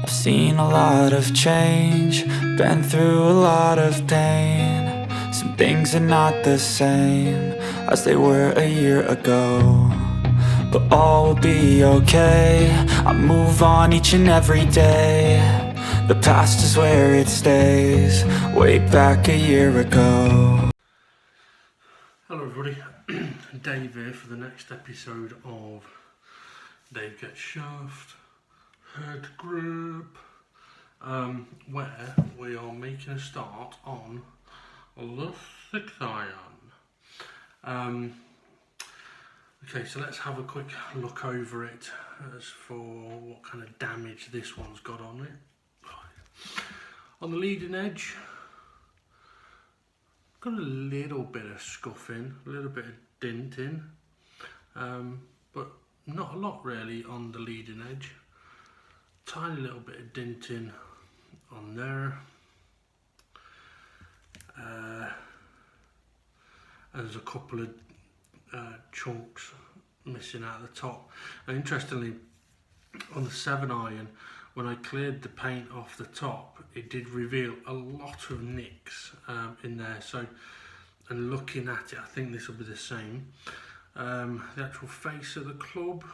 I've seen a lot of change, been through a lot of pain. Some things are not the same as they were a year ago, but all will be okay. I move on each and every day. The past is where it stays, way back a year ago. Hello everybody, Dave here for the next episode of Dave Gets Shaftheadgrip, where we are making a start on the 6th iron. Okay, so let's have a quick look over it as for what kind of damage this one's got on it. On the leading edge, got a little bit of scuffing, a little bit of denting, but not a lot really on the leading edge. Tiny little bit of denting on there. There's a couple of chunks missing out the top. And interestingly, on the 7 iron, when I cleared the paint off the top, it did reveal a lot of nicks in there. So, and looking at it, I think this will be the same. The actual face of the club,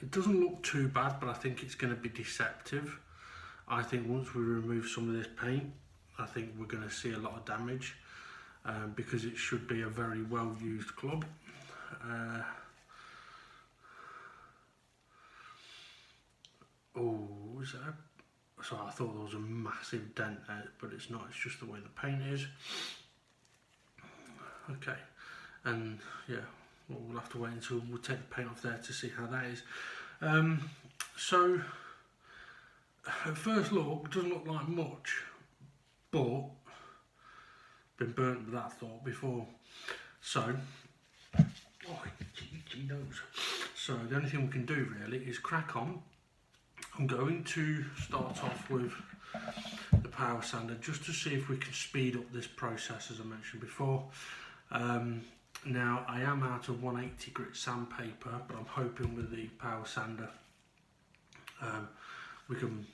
it doesn't look too bad, but I think it's going to be deceptive. I think once we remove some of this paint, I think we're going to see a lot of damage because it should be a very well used club. Oh, is that? So I thought there was a massive dent there, but it's not. It's just the way the paint is. Okay, and yeah, well, we'll have to wait until we'll take the paint off there to see how that is. So at first look, it doesn't look like much, but been burnt with that thought before. So, so the only thing we can do really is crack on. I'm going to start off with the power sander just to see if we can speed up this process, as I mentioned before. Now I am out of 180 grit sandpaper, but I'm hoping with the power sander we can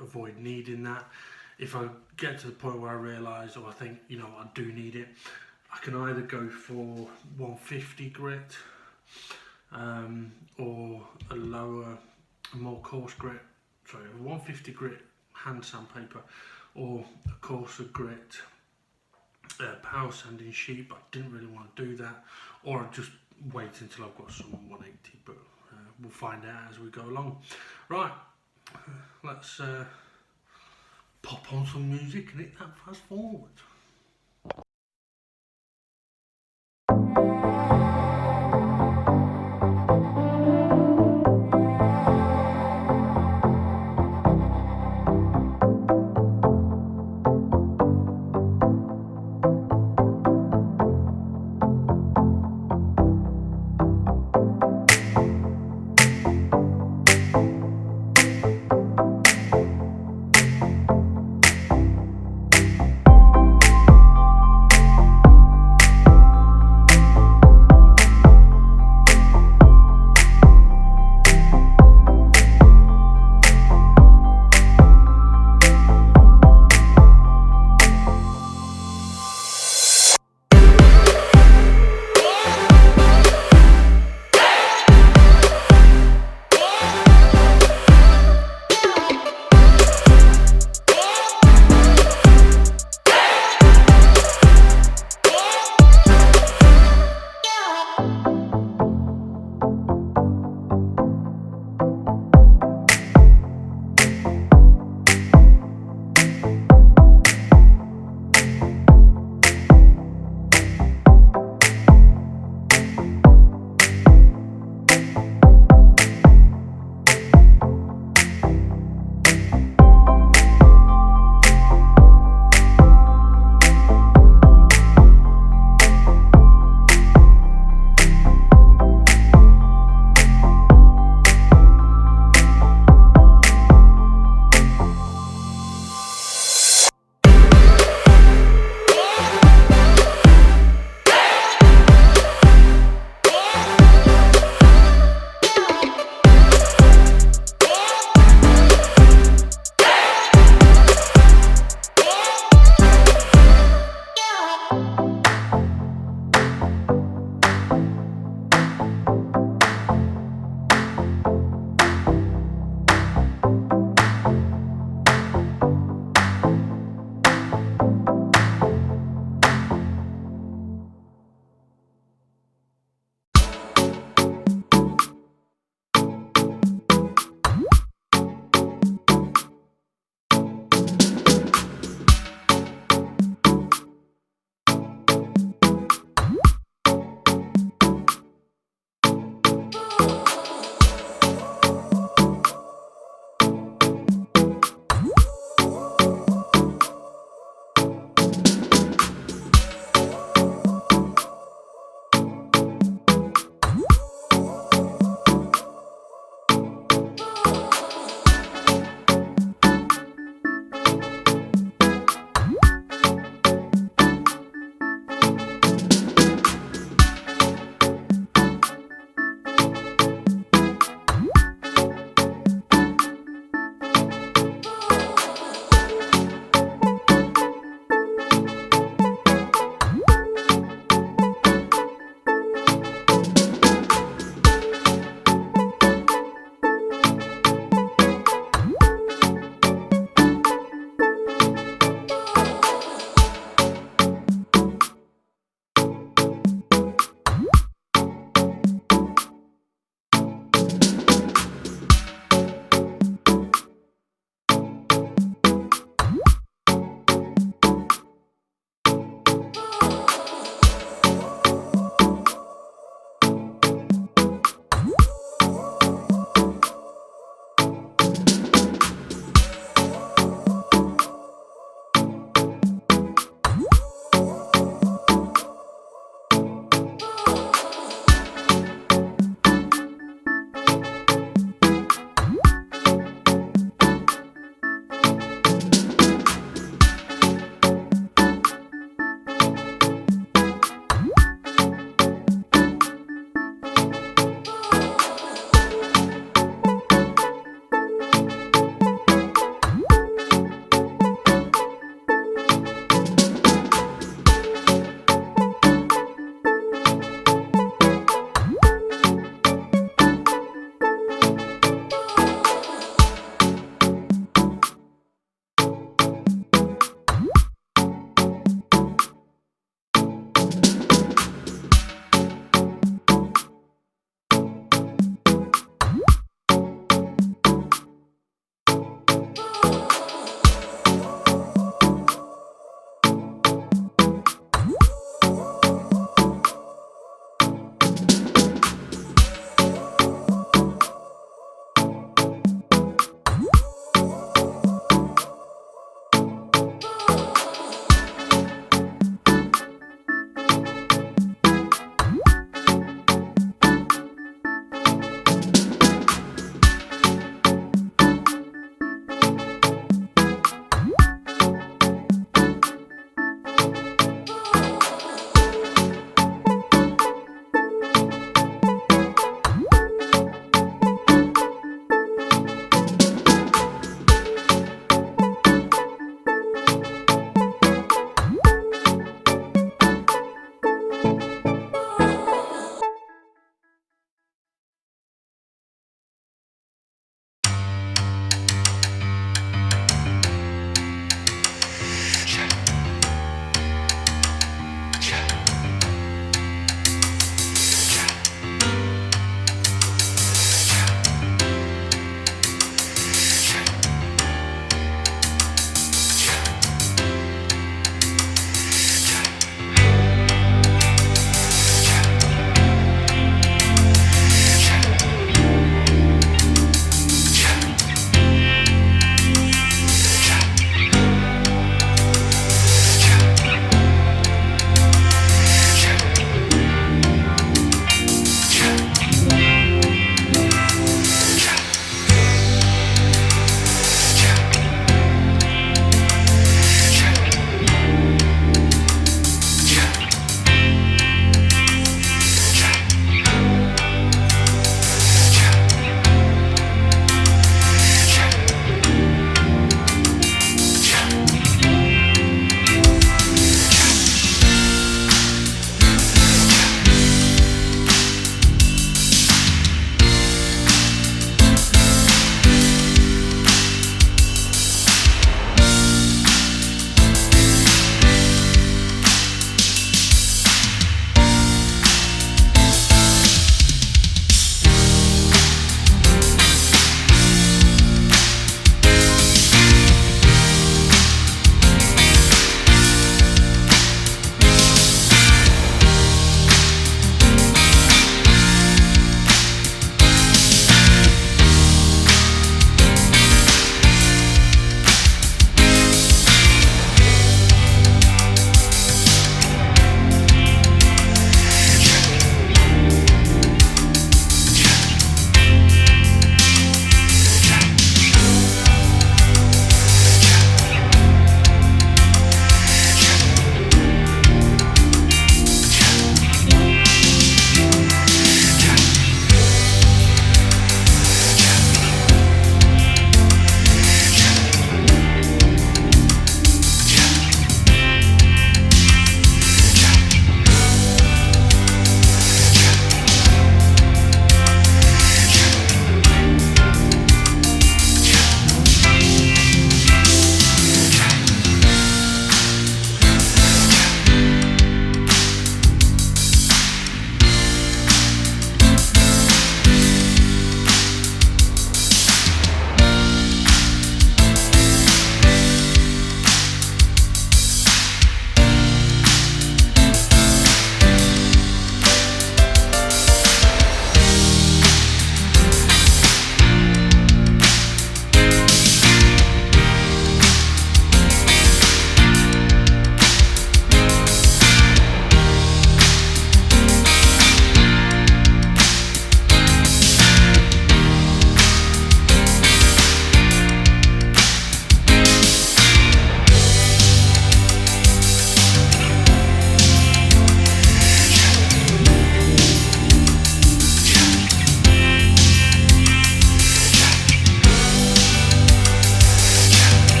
avoid needing that. If I get to the point where I realise, or I think, you know, I do need it, I can either go for 150 grit or a lower, more coarse grit, sorry, 150 grit hand sandpaper or a coarser grit power sanding sheet, but I didn't really want to do that, or I'll just wait until I've got some 180, but we'll find out as we go along. Right, let's pop on some music and hit that fast forward.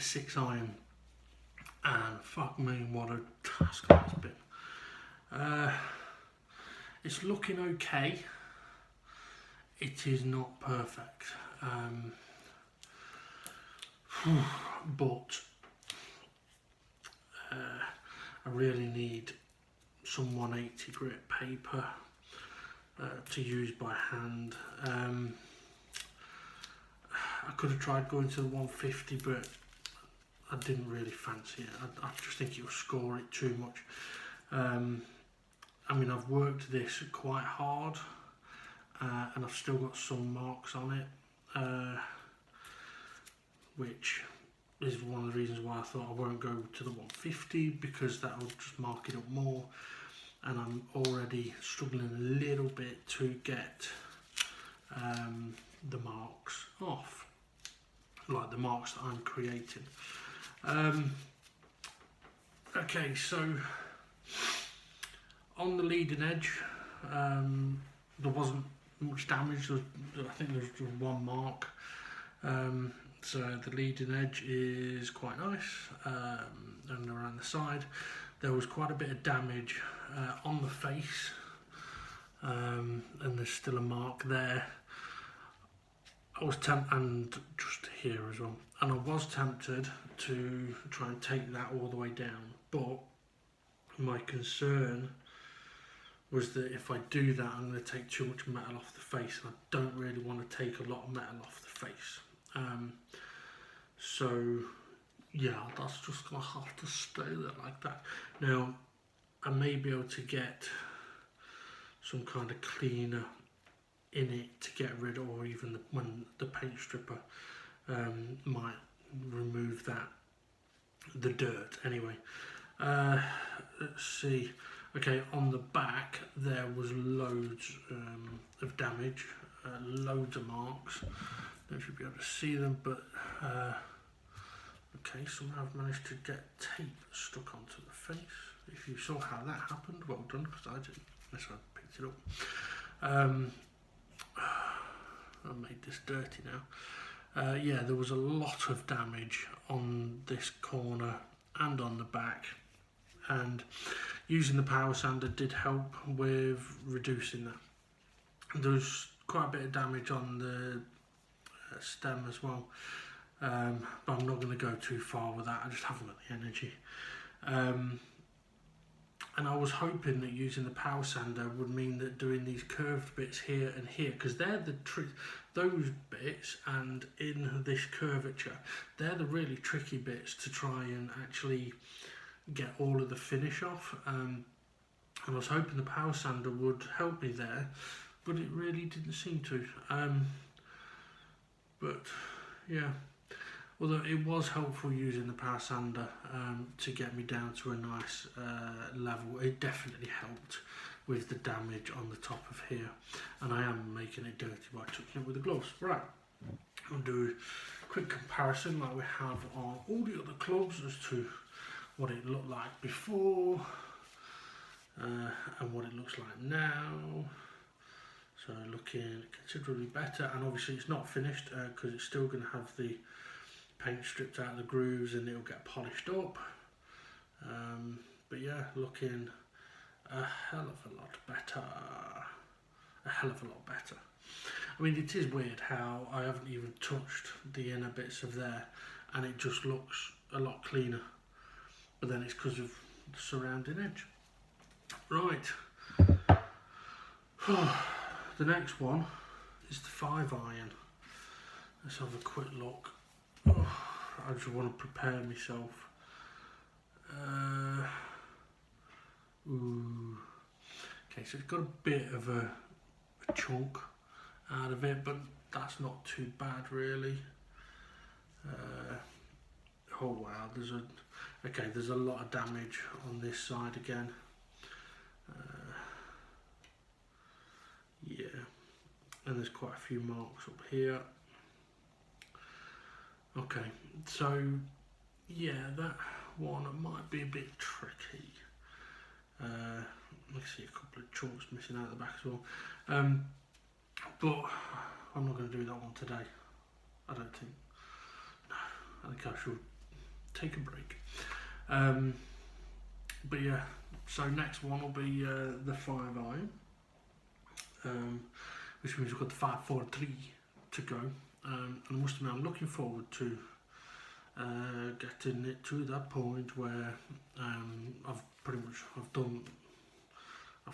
6 iron, and fuck me, what a task that's been. It's looking okay. It is not perfect, but I really need some 180 grit paper to use by hand. I could have tried going to the 150, but I didn't really fancy it. I just think it will score it too much. I mean, I've worked this quite hard, and I've still got some marks on it, which is one of the reasons why I thought I won't go to the 150, because that will just mark it up more, and I'm already struggling a little bit to get the marks off, like the marks that I'm creating. Okay, so on the leading edge, there wasn't much damage. I think there was just one mark. So the leading edge is quite nice, and around the side there was quite a bit of damage on the face, and there's still a mark there. I was tempted, and just here as well, and I was tempted to try and take that all the way down, but my concern was that if I do that, I'm going to take too much metal off the face, and I don't really want to take a lot of metal off the face. So yeah, that's just going to have to stay there like that. Now, I may be able to get some kind of cleaner in it to get rid of, or even when the paint stripper might remove the dirt anyway. Let's see. Okay, on the back there was loads of damage, loads of marks. Don't know if you'll be able to see them, but okay, somehow I've managed to get tape stuck onto the face. If you saw how that happened, well done, because I didn't, unless I picked it up. I made this dirty now. Yeah, there was a lot of damage on this corner and on the back, and using the power sander did help with reducing that. There was quite a bit of damage on the stem as well, but I'm not going to go too far with that. I just haven't got the energy. And I was hoping that using the power sander would mean that doing these curved bits here and here, because they're those bits, and in this curvature, they're the really tricky bits to try and actually get all of the finish off. And I was hoping the power sander would help me there, but it really didn't seem to. But yeah, although it was helpful using the power sander to get me down to a nice level, it definitely helped with the damage on the top of here, and I am making it dirty by touching it with the gloves. Right, I'll do a quick comparison like we have on all the other clubs as to what it looked like before and what it looks like now. So looking considerably better, and obviously it's not finished because it's still going to have the paint stripped out of the grooves and it'll get polished up. But yeah, looking a hell of a lot better. A hell of a lot better. I mean, it is weird how I haven't even touched the inner bits of there and it just looks a lot cleaner. But then it's because of the surrounding edge. Right. The next one is the 5 iron. Let's have a quick look. I just want to prepare myself. Okay, so it's got a bit of a chunk out of it, but that's not too bad really. Oh wow, there's a lot of damage on this side again. Yeah, and there's quite a few marks up here. Okay, so yeah, that one might be a bit tricky. I see a couple of chunks missing out the back as well. But I'm not going to do that one today. I don't think. No, I think I should take a break. But yeah, so next one will be the 5 iron, which means we've got the 5, 4, 3 to go. And I must admit, I'm looking forward to getting it to that point where I've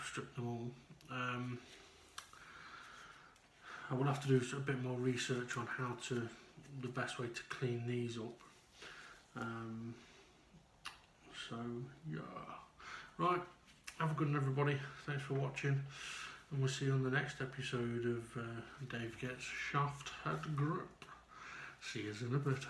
stripped them all. I will have to do a bit more research on the best way to clean these up. So yeah, right, have a good one everybody, thanks for watching, and we'll see you on the next episode of Dave Gets Shaftheadgrip. See you in a bit.